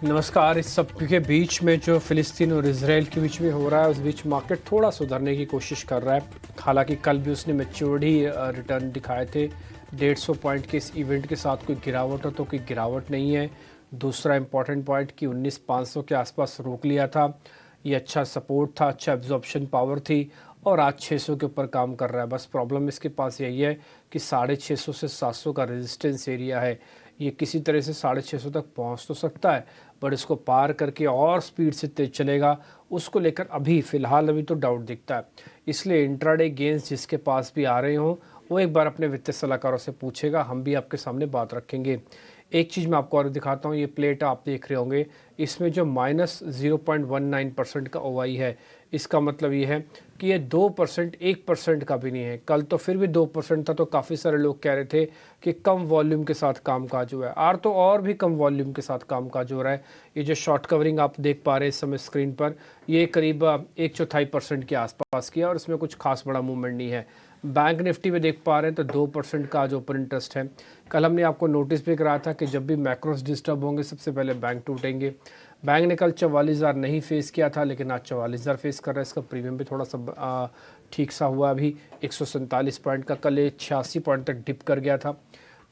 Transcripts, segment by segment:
नमस्कार। इस सब के बीच में जो फ़िलिस्तीन और इज़राइल के बीच में हो रहा है, उस बीच मार्केट थोड़ा सुधरने की कोशिश कर रहा है। हालांकि कल भी उसने मैच्योर्ड ही रिटर्न दिखाए थे। 150 पॉइंट के इस इवेंट के साथ कोई गिरावट हो तो कोई गिरावट नहीं है। दूसरा इंपॉर्टेंट पॉइंट कि 19,500 के आसपास रोक लिया था। ये अच्छा सपोर्ट था, अच्छा एब्जॉर्प्शन पावर थी और आज 600 के ऊपर काम कर रहा है। बस प्रॉब्लम इसके पास यही है कि 650 से 700 का रेजिस्टेंस एरिया है। ये किसी तरह से 650 तक पहुंच तो सकता है, पर इसको पार करके और स्पीड से तेज चलेगा, उसको लेकर फ़िलहाल अभी तो डाउट दिखता है। इसलिए इंट्राडे गेंस जिसके पास भी आ रहे हों, वो एक बार अपने वित्तीय सलाहकारों से पूछेगा। हम भी आपके सामने बात रखेंगे। एक चीज़ मैं आपको और दिखाता हूँ, ये प्लेट आप देख रहे होंगे, इसमें जो -0.19% का ओआई है, इसका मतलब ये है कि ये 2%, 1% का भी नहीं है। कल तो फिर भी 2% था, तो काफ़ी सारे लोग कह रहे थे कि कम वॉल्यूम के साथ कामकाज हुआ है। आर तो और भी कम वॉल्यूम के साथ कामकाज हो रहा है। ये जो शॉर्ट कवरिंग आप देख पा रहे हैं इस समय स्क्रीन पर, ये करीब 1/4% के आसपास की है और इसमें कुछ खास बड़ा मूवमेंट नहीं है। बैंक निफ्टी में देख पा रहे हैं तो 2% का आज ओपन इंटरेस्ट है। कल हमने आपको नोटिस भी कराया था कि जब भी मैक्रोस डिस्टर्ब होंगे सबसे पहले बैंक टूटेंगे। बैंक ने कल 44,000 नहीं फेस किया था, लेकिन आज 44,000 फेस कर रहा है। इसका प्रीमियम भी थोड़ा सा ठीक सा हुआ। अभी 147 पॉइंट का, कल ये 86 पॉइंट तक डिप कर गया था।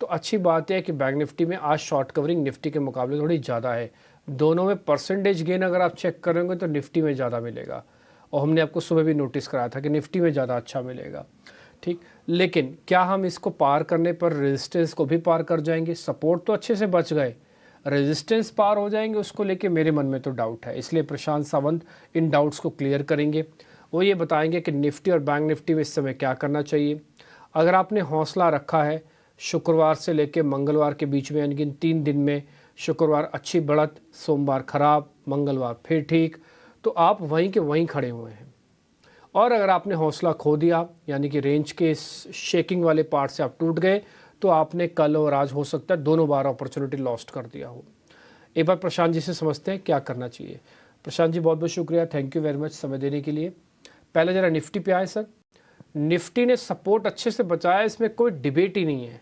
तो अच्छी बात है कि बैंक निफ्टी में आज शॉर्ट कवरिंग निफ्टी के मुकाबले थोड़ी ज़्यादा है। दोनों में परसेंटेज गेन अगर आप चेक करेंगे तो निफ्टी में ज़्यादा मिलेगा, और हमने आपको सुबह भी नोटिस कराया था कि निफ्टी में ज़्यादा अच्छा मिलेगा। ठीक, लेकिन क्या हम इसको पार करने पर रेजिस्टेंस को भी पार कर जाएंगे? सपोर्ट तो अच्छे से बच गए, रेजिस्टेंस पार हो जाएंगे उसको लेके मेरे मन में तो डाउट है। इसलिए प्रशांत सावंत इन डाउट्स को क्लियर करेंगे। वो ये बताएंगे कि निफ्टी और बैंक निफ्टी में इस समय क्या करना चाहिए। अगर आपने हौसला रखा है शुक्रवार से लेकर मंगलवार के बीच में, यानी कि इन 3 दिन में, शुक्रवार अच्छी बढ़त, सोमवार खराब, मंगलवार फिर ठीक, तो आप वहीं के वहीं खड़े हुए हैं। और अगर आपने हौसला खो दिया, यानी कि रेंज के इस शेकिंग वाले पार्ट से आप टूट गए, तो आपने कल और आज हो सकता है दोनों बार अपॉर्चुनिटी लॉस्ट कर दिया हो। एक बार प्रशांत जी से समझते हैं क्या करना चाहिए। प्रशांत जी बहुत बहुत शुक्रिया, थैंक यू वेरी मच समय देने के लिए। पहले ज़रा निफ्टी पे आए सर। निफ्टी ने सपोर्ट अच्छे से बचाया, इसमें कोई डिबेट ही नहीं है,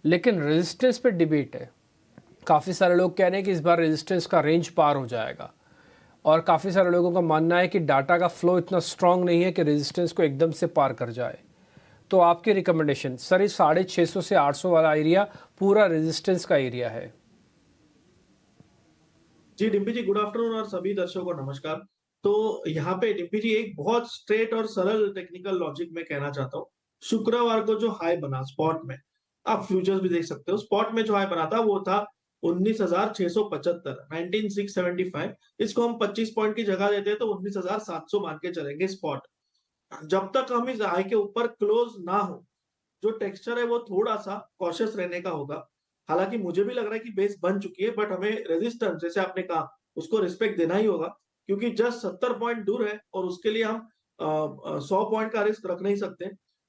लेकिन रेजिस्टेंस पे डिबेट है। काफ़ी सारे लोग कह रहे हैं कि इस बार रेजिस्टेंस का रेंज पार हो जाएगा, और काफ़ी सारे लोगों का मानना है कि डाटा का फ्लो इतना स्ट्रांग नहीं है कि रेजिस्टेंस को एकदम से पार कर जाए। तो आपकी रिकमेंडेशन सर, इस 650 से 800 वाला एरिया पूरा रेजिस्टेंस का एरिया है। जी डिम्पी जी, गुड आफ्टरनून और सभी दर्शकों को नमस्कार। तो यहाँ पे डिम्पी जी एक बहुत स्ट्रेट और सरल टेक्निकल लॉजिक में कहना चाहता हूँ। शुक्रवार को जो हाई बना स्पॉट में, आप फ्यूचर्स भी देख सकते हो, स्पॉट में जो हाई बना था वो था 19,675, 19,675। इसको हम 25 पॉइंट की जगह देते हैं तो 19,700 मान के चलेंगे स्पॉट। जब तक हम इस हाई के ऊपर क्लोज ना हो, जो टेक्सचर है वो थोड़ा-सा कॉशियस रहने का होगा। हालाँकि मुझे भी लग रहा है कि बेस बन चुकी है, बट हमें रेजिस्टेंस जैसे आपने कहा उसको रिस्पेक्ट देना ही होगा, क्योंकि जस्ट 70 पॉइंट दूर है और उसके लिए हम 100 पॉइंट का रिस्क रख नहीं सकते।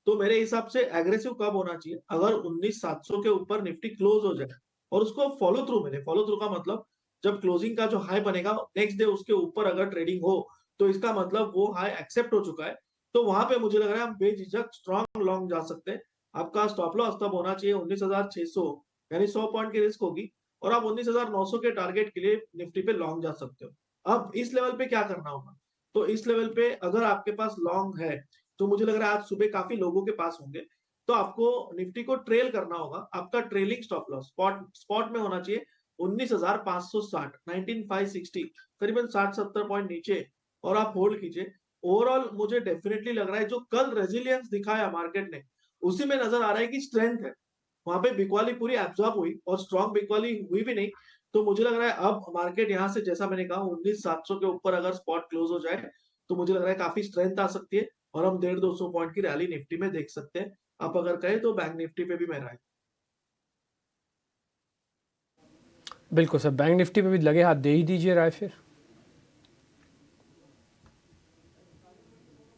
तो मेरे हिसाब से एग्रेसिव कब होना चाहिए? अगर 19,700 के ऊपर निफ्टी क्लोज हो जाए और उसको फॉलो थ्रू मिले। फॉलो थ्रू का मतलब जब क्लोजिंग का जो हाई बनेगा नेक्स्ट डे उसके ऊपर अगर ट्रेडिंग हो, तो इसका मतलब वो हाई एक्सेप्ट हो चुका है। तो वहां पे मुझे लग रहा है हम बेझिझक स्ट्रॉन्ग लॉन्ग जा सकते हैं। आपका स्टॉप लॉस तब होना चाहिए 19,600, यानी 100 पॉइंट की रिस्क होगी और आप 19,900 के टारगेट के लिए निफ्टी पे लॉन्ग जा सकते हो। अब इस लेवल पे क्या करना होगा? तो इस लेवल पे अगर आपके पास लॉन्ग है, तो मुझे लग रहा है आज सुबह काफी लोगों के पास होंगे, तो आपको निफ्टी को ट्रेल करना होगा। आपका trailing stop loss spot spot में होना चाहिए 19,560, 19,560, करीबन 60-70 पॉइंट नीचे, और आप होल्ड कीजिए। ओवरऑल मुझे डेफिनेटली लग रहा है जो कल रेजिलियंस दिखाया मार्केट ने, उसी में नजर आ रहा है कि स्ट्रेंथ है। वहां पे बिकवाली पूरी एब्जॉर्ब हुई और स्ट्रॉन्ग बिकवाली हुई भी नहीं। तो मुझे लग रहा है अब मार्केट यहाँ से, जैसा मैंने कहा, 19,700 के ऊपर अगर स्पॉट क्लोज हो जाए तो मुझे लग रहा है काफी स्ट्रेंथ आ सकती है और हम 150-200 पॉइंट की रैली निफ्टी में देख सकते हैं। आप अगर कहें तो बैंक निफ्टी पे भी मैं राय। बिल्कुल सर, बैंक निफ्टी पे भी लगे हाथ दे ही दीजिए राय फिर।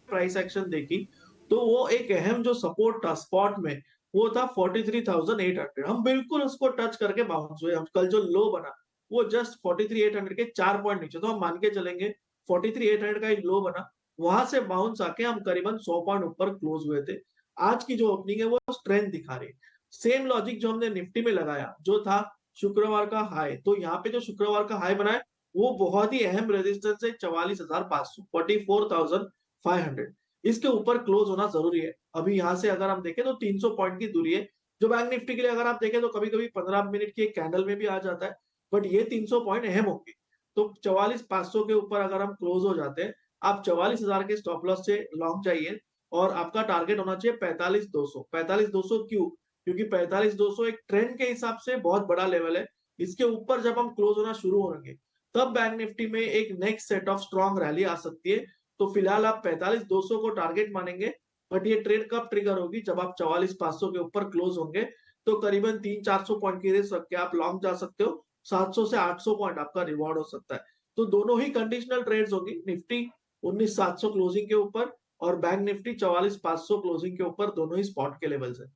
प्राइस एक्शन देखी तो वो एक अहम जो सपोर्ट था स्पॉट में, वो था 43,800। हम बिल्कुल उसको टच करके बाउंस हुए। हम कल जो लो बना वो जस्ट 43,800 के 4 पॉइंट नीचे, तो हम मान के चलेंगे 43,800 का एक लो बना, वहां से बाउंस आके हम करीबन 100 पॉइंट ऊपर क्लोज हुए थे। आज की जो ओपनिंग है वो स्ट्रेंथ दिखा रही है। सेम लॉजिक जो हमने निफ्टी में लगाया जो था शुक्रवार का हाई। तो यहाँ पे जो शुक्रवार का हाई बना है वो बहुत ही अहम रेजिस्टेंस है 44,500 44,500। इसके ऊपर क्लोज होना जरूरी है। अभी यहाँ से अगर हम देखें तो 300 पॉइंट की दूरी है, जो बैंक निफ्टी के लिए अगर आप देखें तो कभी-कभी 15 मिनट की एक कैंडल में भी आ जाता है, बट ये 300 पॉइंट अहम होंगे। तो 44,500 के ऊपर अगर हम क्लोज हो जाते हैं, आप 44,000 के स्टॉप लॉस से लॉन्ग जाइए और आपका टारगेट होना चाहिए 45,200। 45,200 क्यों? क्योंकि 45,200 एक ट्रेंड के हिसाब से बहुत बड़ा लेवल है। इसके ऊपर जब हम क्लोज होना शुरू होंगे, तब बैंक निफ्टी में एक next set of strong rally आ सकती है। तो फिलहाल आप 45,200 को टारगेट मानेंगे, बट ये ट्रेड कब ट्रिगर होगी? जब आप 44,500 के ऊपर क्लोज होंगे, तो करीबन 300-400 पॉइंट की रिस्क रख के आप लॉन्ग जा सकते हो। 700 से 800 पॉइंट आपका रिवॉर्ड हो सकता है। तो दोनों ही कंडीशनल ट्रेड्स होगी। निफ्टी 19,700 क्लोजिंग के ऊपर और बैंक निफ्टी 44,500 क्लोजिंग के ऊपर, दोनों ही स्पॉट के लेवल्स है।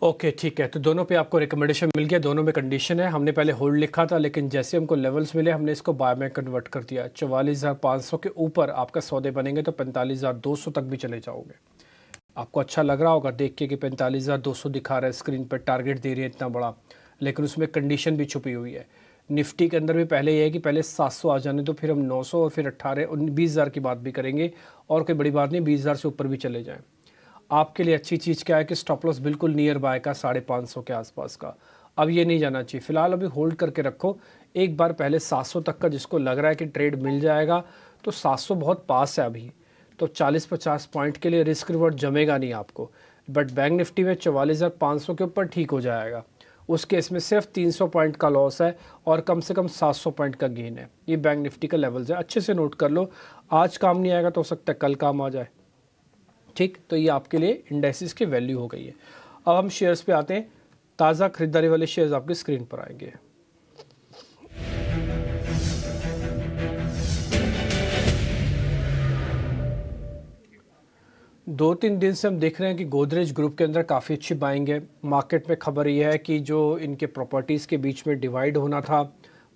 ओके ठीक है, तो दोनों पे आपको रिकमेंडेशन मिल गया, दोनों में कंडीशन है। हमने पहले होल्ड लिखा था, लेकिन जैसे हमको लेवल्स मिले हमने इसको बाय में कन्वर्ट कर दिया। 44,500 के ऊपर आपका सौदे बनेंगे तो 45,200 तक भी चले जाओगे। आपको अच्छा लग रहा होगा देख के कि 45,200 दिखा रहा है स्क्रीन पर, टारगेट दे रही है इतना बड़ा, लेकिन उसमें कंडीशन भी छुपी हुई है। निफ्टी के अंदर भी पहले ये है कि पहले 700 आ जाने तो फिर हम 900 और फिर 20,000 की बात भी करेंगे, और कोई बड़ी बात नहीं, 20,000 से ऊपर भी चले जाएँ। आपके लिए अच्छी चीज़ क्या है कि स्टॉप लॉस बिल्कुल नियर बाय का 550 के आसपास का। अब ये नहीं जाना चाहिए, फिलहाल अभी होल्ड करके रखो। एक बार पहले 700 तक का जिसको लग रहा है कि ट्रेड मिल जाएगा, तो 700 बहुत पास है अभी, तो 40-50 पॉइंट के लिए रिस्क रिवॉर्ड जमेगा नहीं आपको। बट बैंक निफ्टी में 44,500 के ऊपर ठीक हो जाएगा। उस केस में सिर्फ 300 पॉइंट का लॉस है और कम से कम 700 पॉइंट का गेन है। ये बैंक निफ्टी का लेवल्स है, अच्छे से नोट कर लो। आज काम नहीं आएगा तो हो सकता है कल काम आ जाए। ठीक, तो ये आपके लिए इंडेक्सेस की वैल्यू हो गई है। अब हम शेयर्स पे आते हैं। ताज़ा खरीदारी वाले शेयर्स आपकी स्क्रीन पर आएंगे। दो तीन दिन से हम देख रहे हैं कि गोदरेज ग्रुप के अंदर काफ़ी अच्छी बाइंग है। मार्केट में खबर यह है कि जो इनके प्रॉपर्टीज़ के बीच में डिवाइड होना था,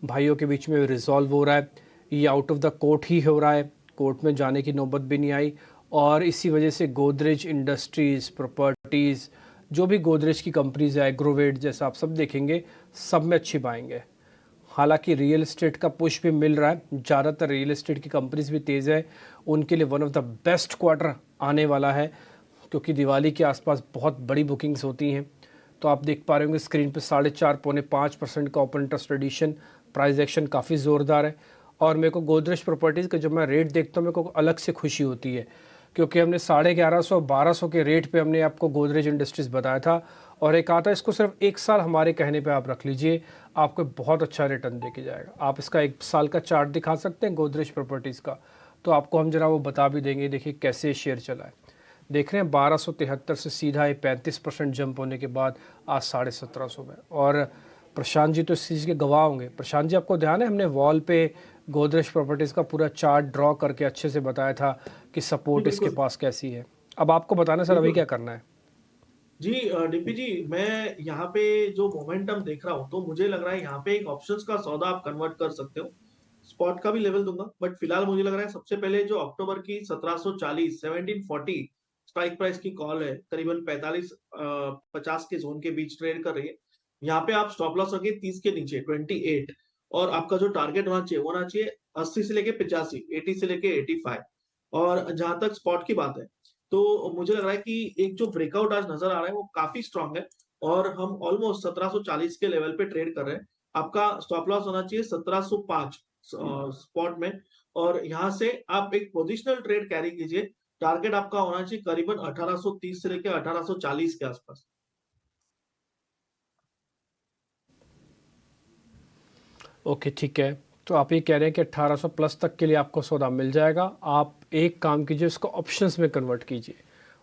भाइयों के बीच में रिजॉल्व हो रहा है। ये आउट ऑफ द कोर्ट ही हो रहा है, कोर्ट में जाने की नौबत भी नहीं आई, और इसी वजह से गोदरेज इंडस्ट्रीज़ प्रॉपर्टीज़, जो भी गोदरेज की कंपनीज़ है, एग्रोवेट जैसा आप सब देखेंगे, सब में अच्छी बाइंग है। हालांकि रियल एस्टेट का पुश भी मिल रहा है, ज़्यादातर रियल एस्टेट की कंपनीज भी तेज़ है। उनके लिए one of the best quarter आने वाला है, क्योंकि दिवाली के आसपास बहुत बड़ी बुकिंग्स होती हैं। तो आप देख पा रहे होंगे स्क्रीन पे 4.5-5% का open interest addition, price action काफ़ी ज़ोरदार है। और मेरे को गोदरेज प्रॉपर्टीज़ का जब मैं रेट देखता हूँ मेरे को अलग से खुशी होती है, क्योंकि हमने 1150-1200 के रेट पे हमने आपको गोदरेज इंडस्ट्रीज़ बताया था, और एक आता है इसको सिर्फ 1 साल हमारे कहने पे आप रख लीजिए, आपको बहुत अच्छा रिटर्न देके जाएगा। आप इसका 1 साल का चार्ट दिखा सकते हैं गोदरेज प्रॉपर्टीज़ का, तो आपको हम जरा वो बता भी देंगे। देखिए कैसे शेयर चला है, देख रहे हैं 1273 से सीधा 35% जंप होने के बाद आज 1750 में। और प्रशांत जी तो इस चीज़ के गवाह होंगे। प्रशांत जी, आपको ध्यान है हमने वॉल पे गोदरेज प्रॉपर्टीज़ का पूरा चार्ट ड्रॉ करके अच्छे से बताया था कि जी, सपोर्ट इसके बिल्कुल। पास कैसी है। अब आपको बताना सर अभी बिल्कुल। क्या करना है। जी डीपी जी, मैं यहाँ पे जो मोमेंटम देख रहा हूँ, तो मुझे लग रहा है यहाँ पे एक ऑप्शंस का सौदा आप कन्वर्ट कर सकते हो। स्पॉट का भी लेवल दूंगा, बट फिलहाल मुझे लग रहा है सबसे पहले जो अक्टूबर की 1740 1740 स्ट्राइक प्राइस की कॉल है, करीबन 45-50 के जोन के बीच ट्रेड कर रही है। यहाँ पे आप स्टॉप लॉस रखिए 30 के नीचे 28, और आपका जो टारगेट होना चाहिए वो होना चाहिए 80 से लेके 85, 80 से लेके 85। और जहां तक स्पॉट की बात है, तो मुझे लग रहा है कि एक जो ब्रेकआउट आज नजर आ रहा है वो काफी स्ट्रांग है, और हम ऑलमोस्ट 1740 के लेवल पे ट्रेड कर रहे हैं। आपका स्टॉप लॉस होना चाहिए 1705 स्पॉट में, और यहाँ से आप एक पोजिशनल ट्रेड कैरी कीजिए। टारगेट आपका होना चाहिए करीबन 1830 से लेकर 1840 के आसपास। ओके ठीक है, तो आप ये कह रहे हैं कि 1800 प्लस तक के लिए आपको सौदा मिल जाएगा। आप एक काम कीजिए, इसको ऑप्शंस में कन्वर्ट कीजिए।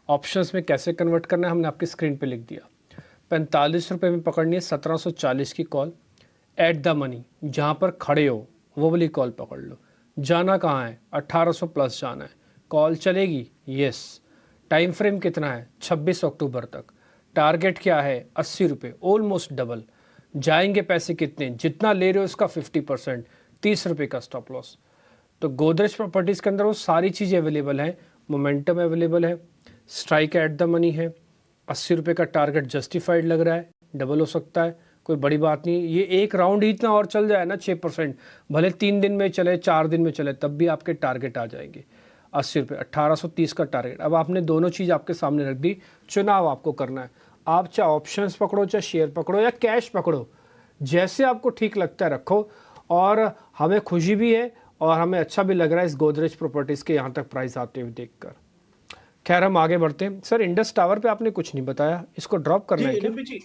ऑप्शंस में कैसे कन्वर्ट करना है हमने आपकी स्क्रीन पे लिख दिया। 45 रुपये में पकड़नी है 1740 की कॉल, एट द मनी, जहाँ पर खड़े हो वो वाली कॉल पकड़ लो। जाना कहाँ है? 1800 प्लस जाना है। कॉल चलेगी? यस। टाइम फ्रेम कितना है? 26 अक्टूबर तक। टारगेट क्या है? 80 रुपये, ऑलमोस्ट डबल। जाएंगे पैसे कितने? जितना ले रहे हो उसका 50%, 30 रुपये का स्टॉप लॉस। तो गोदरेज प्रॉपर्टीज़ के अंदर वो सारी चीज़ें अवेलेबल हैं। मोमेंटम अवेलेबल है, स्ट्राइक एट द मनी है, ₹80 का टारगेट जस्टिफाइड लग रहा है, डबल हो सकता है, कोई बड़ी बात नहीं। ये एक राउंड ही इतना और चल जाए ना 6%, भले 3 दिन में चले, 4 दिन में चले, तब भी आपके टारगेट आ जाएंगे। ₹80, 1830 का टारगेट। अब आपने दोनों चीज़ आपके सामने रख दी, चुनाव आपको करना है। आप चाहे ऑप्शंस पकड़ो, चाहे शेयर पकड़ो या कैश पकड़ो, जैसे आपको ठीक लगता है रखो। और हमें खुशी भी है और हमें अच्छा भी लग रहा है इस गोदरेज प्रॉपर्टीज़ के यहाँ तक प्राइस आते हुए देखकर। खैर हम आगे बढ़ते हैं। सर इंडस टावर पे आपने कुछ नहीं बताया, इसको ड्रॉप करना है जी, क्या? निम्बी जी,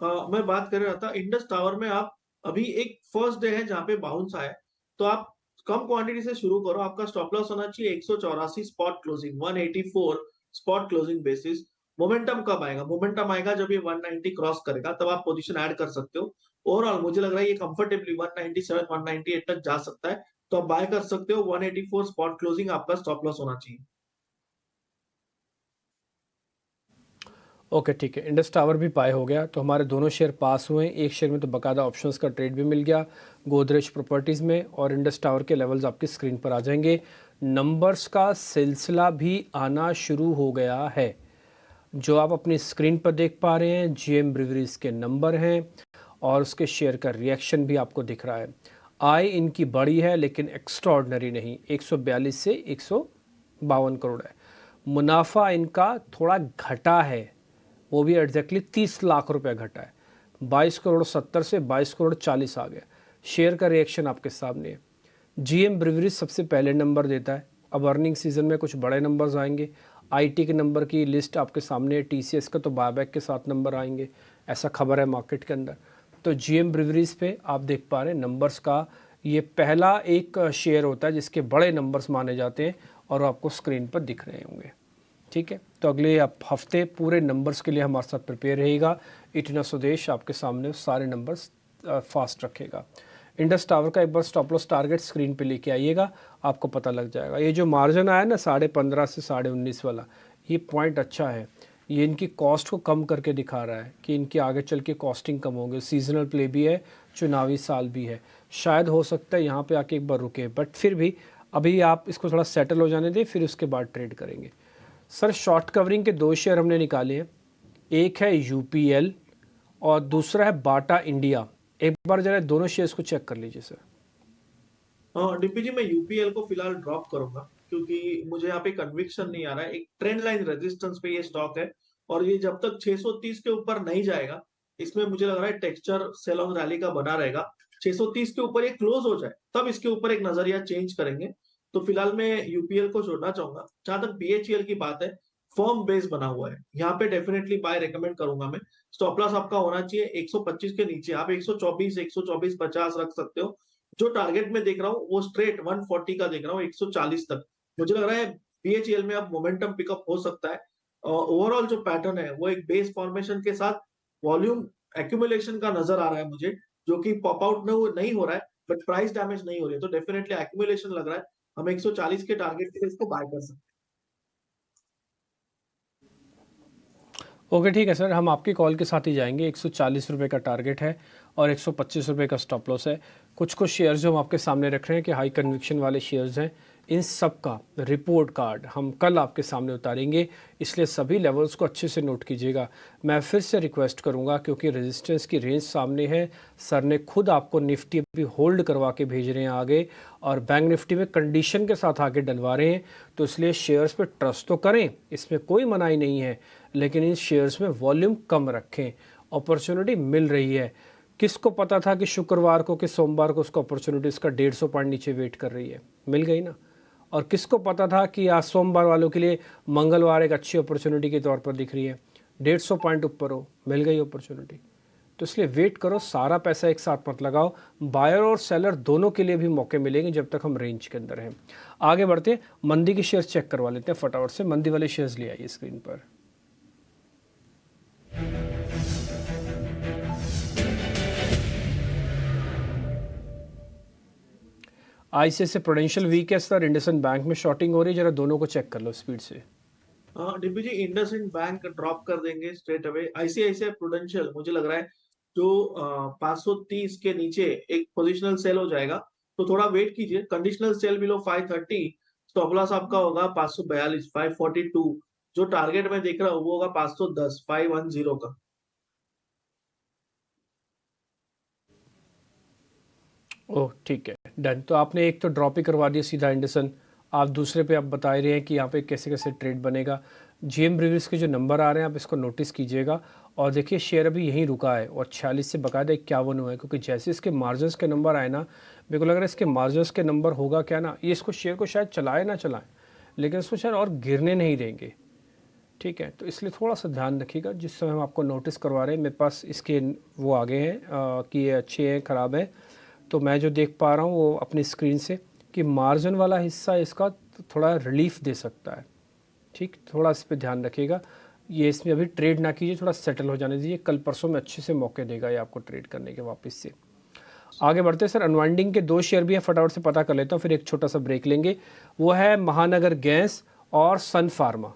मैं बात कर रहा था इंडस टावर में। आप अभी एक फर्स्ट डे है जहाँ पे बाउंस आया है, तो आप कम क्वांटिटी से शुरू करो। आपका स्टॉप लॉस होना चाहिए 184 spot closing, 184 spot closing basis. Momentum कब आएगा? मोमेंटम आएगा जब ये 190 क्रॉस करेगा, तब आप पोजीशन ऐड कर सकते हो। ओवरऑल मुझे लग रहा है ये कंफर्टेबली 197, 198 तक जा सकता है, तो आप बाय कर सकते हो। 184 स्पॉट क्लोजिंग आपका स्टॉप लॉस होना चाहिए। ओके ठीक है, इंडस टावर भी बाय हो गया, तो हमारे दोनों शेयर पास हुए। एक शेयर में तो बकायदा ऑप्शंस का ट्रेड भी मिल गया गोदरेज प्रॉपर्टीज़ में, और इंडस टावर के लेवल्स आपकी स्क्रीन पर आ जाएंगे। नंबर्स का सिलसिला भी आना शुरू हो गया है, जो आप अपनी स्क्रीन पर देख पा रहे हैं जीएम ब्रिवरीज के नंबर हैं, और उसके शेयर का रिएक्शन भी आपको दिख रहा है। आय इनकी बड़ी है लेकिन एक्स्ट्रॉर्डनरी नहीं, 142 से 152 करोड़ है। मुनाफा इनका थोड़ा घटा है, वो भी एग्जैक्टली 30 लाख रुपए घटा है, 22 करोड़ 70 से 22 करोड़ 40 आ गया। शेयर का रिएक्शन आपके सामने है। जीएम ब्रिवरीज सबसे पहले नंबर देता है। अब अर्निंग सीजन में कुछ बड़े नंबर्स आएंगे। आईटी के नंबर की लिस्ट आपके सामने है, टीसीएस का तो बायबैक के साथ नंबर आएंगे, ऐसा खबर है मार्केट के अंदर। तो जीएम ब्रिवरीज पे आप देख पा रहे हैं नंबर्स का ये पहला एक शेयर होता है जिसके बड़े नंबर्स माने जाते हैं, और आपको स्क्रीन पर दिख रहे होंगे। ठीक है, तो अगले हफ्ते पूरे नंबर्स के लिए हमारे साथ प्रिपेयर रहेगा। इतना स्वदेश आपके सामने सारे नंबर्स फास्ट रखेगा। इंडस टावर का एक बार स्टॉप लॉस टारगेट स्क्रीन पे लेके आइएगा, आपको पता लग जाएगा। ये जो मार्जिन आया ना 15.5 से 19.5 वाला, ये पॉइंट अच्छा है। ये इनकी कॉस्ट को कम करके दिखा रहा है कि इनकी आगे चल के कॉस्टिंग कम होगी। सीजनल प्ले भी है, चुनावी साल भी है, शायद हो सकता है यहाँ पे आके एक बार रुके, बट फिर भी अभी आप इसको थोड़ा सेटल हो जाने दें, फिर उसके बाद ट्रेड करेंगे। सर शॉर्ट कवरिंग के 2 शेयर हमने निकाले हैं, एक है यूपीएल और दूसरा है बाटा इंडिया। एक बार जरा दोनों शेयर्स को चेक कर लीजिए सर। डीपी जी, मैं यूपीएल को फिलहाल ड्रॉप करूंगा, क्योंकि मुझे यहाँ पे कन्विक्शन नहीं आ रहा है। एक ट्रेंड लाइन रेजिस्टेंस पे ये स्टॉक है, और ये जब तक 630 के ऊपर नहीं जाएगा, इसमें मुझे लग रहा है टेक्सचर सेल ऑन रैली का बना रहेगा। 630 के ऊपर ये क्लोज हो जाए, तब इसके ऊपर एक नजरिया चेंज करेंगे। तो फिलहाल मैं यूपीएल को छोड़ना चाहूंगा। जहां तक बीएचईएल की बात है, फर्म बेस बना हुआ है, यहाँ पे डेफिनेटली बाय रेकमेंड करूंगा मैं। स्टॉप लॉस आपका होना चाहिए 125 के नीचे। आप 124, 124.50 रख सकते हो। जो टारगेट में देख रहा हूँ वो स्ट्रेट 140 का देख रहा हूँ, 140 तक। मुझे लग रहा है बीएचईएल में अब मोमेंटम पिकअप हो सकता है। ओवरऑल जो पैटर्न है वो एक बेस फॉर्मेशन के साथ वॉल्यूम एक्यूमुलेशन का नजर आ रहा है मुझे, जो कि पॉप आउट नहीं हो रहा है, बट प्राइस डैमेज नहीं हो रही है, तो डेफिनेटली एक्यूमुलेशन लग रहा है। हम 140 के टारगेट पे इसको बाय कर सकते ओके ठीक है सर, हम आपकी कॉल के साथ ही जाएंगे। 140 का टारगेट है और 125 का स्टॉप लॉस है। कुछ कुछ शेयर्स जो हम आपके सामने रख रहे हैं कि हाई कन्विक्शन वाले शेयर्स हैं, इन सब का रिपोर्ट कार्ड हम कल आपके सामने उतारेंगे, इसलिए सभी लेवल्स को अच्छे से नोट कीजिएगा। मैं फिर से रिक्वेस्ट करूंगा, क्योंकि रेजिस्टेंस की रेंज सामने है, सर ने खुद आपको निफ्टी भी होल्ड करवा के भेज रहे हैं आगे, और बैंक निफ्टी में कंडीशन के साथ आगे डलवा रहे हैं, तो इसलिए शेयर्स पे ट्रस्ट तो करें, इसमें कोई मनाही नहीं है, लेकिन इन शेयर्स में वॉल्यूम कम रखें। अपॉर्चुनिटी मिल रही है। किसको पता था कि शुक्रवार को कि सोमवार को उसको अपॉर्चुनिटी इसका 150 पॉइंट नीचे वेट कर रही है, मिल गई ना। और किसको पता था कि आज सोमवार वालों के लिए मंगलवार एक अच्छी अपॉर्चुनिटी के तौर पर दिख रही है, 150 पॉइंट ऊपर हो, मिल गई अपॉर्चुनिटी। तो इसलिए वेट करो, सारा पैसा एक साथ मत लगाओ। बायर और सेलर दोनों के लिए भी मौके मिलेंगे जब तक हम रेंज के अंदर हैं। आगे बढ़ते हैं, मंदी के शेयर्स चेक करवा लेते हैं फटाफट से। मंदी वाले शेयर्स ले आइए स्क्रीन पर। आईसीआईसीआई प्रूडेंशियल वीक है सर, इंडसइंड बैंक में शॉर्टिंग हो रही है, जरा दोनों को चेक कर लो स्पीड से। डिम्पी जी, इंडसइंड बैंक ड्रॉप कर देंगे स्ट्रेट अवे। आईसीआईसीआई प्रूडेंशियल मुझे लग रहा है जो 530 के नीचे एक पोजिशनल सेल हो जाएगा, तो थोड़ा वेट कीजिए। Conditional cell below 530, stop loss आपका होगा 542, 542। जो टारगेट मैं देख रहा हूँ वो होगा 510 510 का। ओह ठीक है, डन। तो आपने एक तो ड्रॉप ही करवा दिया सीधा एंडरसन, आप दूसरे पे आप बता ही रहे हैं कि यहाँ पे कैसे कैसे ट्रेड बनेगा। जीएम ब्रीवर्स के जो नंबर आ रहे हैं आप इसको नोटिस कीजिएगा, और देखिए शेयर अभी यहीं रुका है और 46 से बकायदा 51 हुआ है, क्योंकि जैसे इसके मार्जिनस के नंबर आए ना, मेरे को लग रहा है इसके मार्जिनस के नंबर होगा क्या ना, ये इसको शेयर को शायद चलाए ना चलाएं, लेकिन इसको शायद और गिरने नहीं देंगे। ठीक है, तो इसलिए थोड़ा सा ध्यान रखिएगा। जिस समय हम आपको नोटिस करवा रहे हैं मेरे पास इसके वो आ गए हैं कि ये अच्छे हैं ख़राब हैं, तो मैं जो देख पा रहा हूँ वो अपनी स्क्रीन से कि मार्जिन वाला हिस्सा इसका थोड़ा रिलीफ दे सकता है। ठीक, थोड़ा इस पे ध्यान रखिएगा, ये इसमें अभी ट्रेड ना कीजिए, थोड़ा सेटल हो जाने दीजिए, कल परसों में अच्छे से मौके देगा ये आपको ट्रेड करने के वापस से। आगे बढ़ते हैं सर, अनवाइंडिंग के 2 शेयर भी हैं, फटाफट से पता कर लेता हूँ, फिर एक छोटा सा ब्रेक लेंगे। वो है महानगर गैस और सन फार्मा।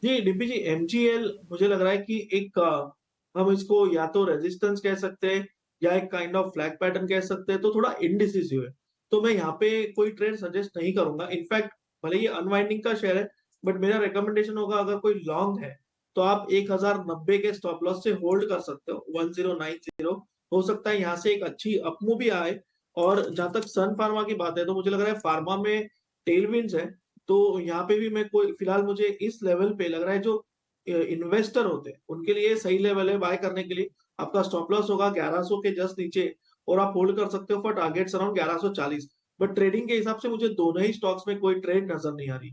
जी डीपी जी, एमजीएल मुझे लग रहा है कि एक हम इसको या तो रेजिस्टेंस कह सकते हैं या एक काइंड ऑफ फ्लैग पैटर्न कह सकते हैं, तो थोड़ा इनडिसिसिव है। तो मैं यहाँ पे कोई ट्रेड सजेस्ट नहीं करूंगा। इनफैक्ट भले ये अनवाइंडिंग का शेयर है, बट मेरा रिकमेंडेशन होगा अगर कोई लॉन्ग है तो आप 1090 के स्टॉप लॉस से होल्ड कर सकते हो। 1090 हो सकता है यहाँ से एक अच्छी अपमूव भी आए। और जहां तक सन फार्मा की बात है तो मुझे लग रहा है फार्मा में टेलविंड्स है, तो यहाँ पे भी मैं कोई फिलहाल मुझे इस लेवल पे लग रहा है जो इन्वेस्टर होते हैं उनके लिए सही लेवल है बाय करने के लिए। आपका स्टॉप लॉस होगा 1100 के जस्ट नीचे और आप होल्ड कर सकते हो for targets around 1140। But trading के हिसाब से मुझे दोनों ही स्टॉक्स में कोई ट्रेड नजर नहीं आ रही।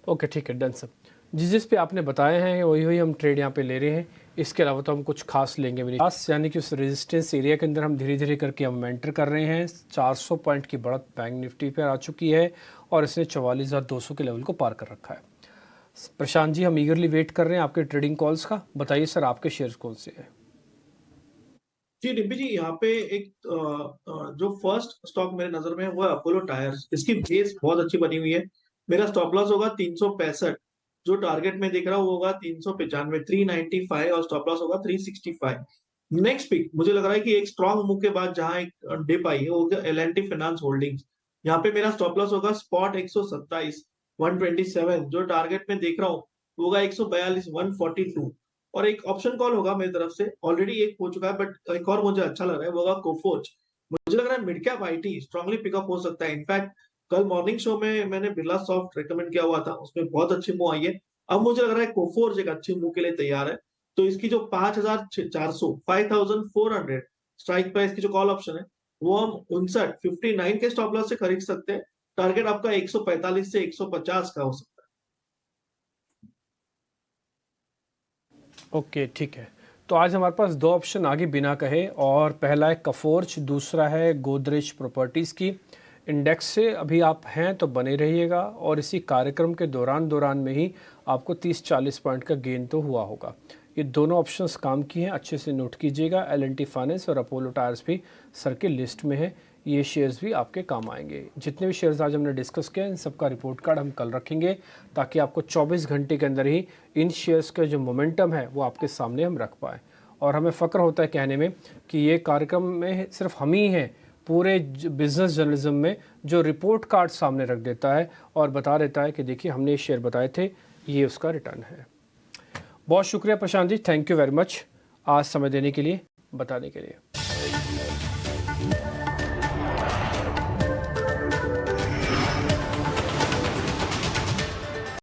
ओके ठीक है, डन सर। जिस पे आपने बताए हैं वही वही हम ट्रेड यहाँ पे ले रहे हैं, इसके अलावा तो हम कुछ खास लेंगे भी नहीं खास, यानी कि उस रेजिस्टेंस एरिया के अंदर हम धीरे धीरे करके हम एंटर कर रहे हैं। 400 पॉइंट की बढ़त बैंक निफ्टी पर आ चुकी है और इसने 44,200 के लेवल को पार कर रखा है। प्रशांत जी, हम ईगरली वेट कर रहे हैं आपके ट्रेडिंग कॉल्स का। बताइए सर, आपके शेयर्स कौन से हैं? जी डिम्पी जी, यहाँ पे एक जो फर्स्ट स्टॉक मेरे नजर में है वो है अपोलो टायर्स। इसकी बेस बहुत अच्छी बनी हुई है। मेरा स्टॉप लॉस होगा 365, जो टारगेट में देख रहा हूँ वो होगा 395 395 और स्टॉप लॉस होगा 365। नेक्स्ट पिक मुझे लग रहा है कि एक स्ट्रॉन्ग मूव के बाद जहां एक डिप आई है वो एल&टी फाइनेंस होल्डिंग्स। यहाँ पे मेरा स्टॉप लॉस होगा स्पॉट 127 127, जो टारगेट में देख रहा हूँ वो होगा 142 142। और एक ऑप्शन कॉल होगा मेरी तरफ से, ऑलरेडी एक हो चुका है बट एक और मुझे अच्छा लग रहा है, वो होगा कोफोर्ज। मुझे लग रहा है mid cap IT strongly pickup हो सकता है। इनफैक्ट कल मॉर्निंग शो में मैंने बिरला सॉफ्ट रेकमेंड किया हुआ था, उसमें बहुत अच्छी मूव आई है। अब मुझे लग रहा है कोफोर्ज एक अच्छी मूव के लिए तैयार है। तो इसकी जो 5400 5400 स्ट्राइक प्राइस की जो कॉल ऑप्शन है वो हम 59 के स्टॉप लॉस से खरीद सकते हैं। टारगेट आपका 145 से 150 का हो सकता है। ओके ठीक है, तो आज हमारे पास 2 ऑप्शन आगे बिना कहे, और पहला है कफोर्ज, दूसरा है गोदरेज प्रॉपर्टीज़ की। इंडेक्स से अभी आप हैं तो बने रहिएगा, और इसी कार्यक्रम के दौरान में ही आपको 30-40 पॉइंट का गेन तो हुआ होगा। ये दोनों ऑप्शंस काम की हैं, अच्छे से नोट कीजिएगा। एल&टी फाइनेंस और अपोलो टायर्स भी सर के लिस्ट में है, ये शेयर्स भी आपके काम आएंगे। जितने भी शेयर्स आज हमने डिस्कस किया इन सबका रिपोर्ट कार्ड हम कल रखेंगे, ताकि आपको 24 घंटे के अंदर ही इन शेयर्स का जो मोमेंटम है वो आपके सामने हम रख पाएँ। और हमें फ़ख्र होता है कहने में कि ये कार्यक्रम में सिर्फ हम ही हैं पूरे बिज़नेस जर्नलिज्म में जो रिपोर्ट कार्ड सामने रख देता है और बता देता है कि देखिए हमने ये शेयर बताए थे, ये उसका रिटर्न है। बहुत शुक्रिया Prashant ji, thank you very much आज समय देने के लिए, बताने के लिए।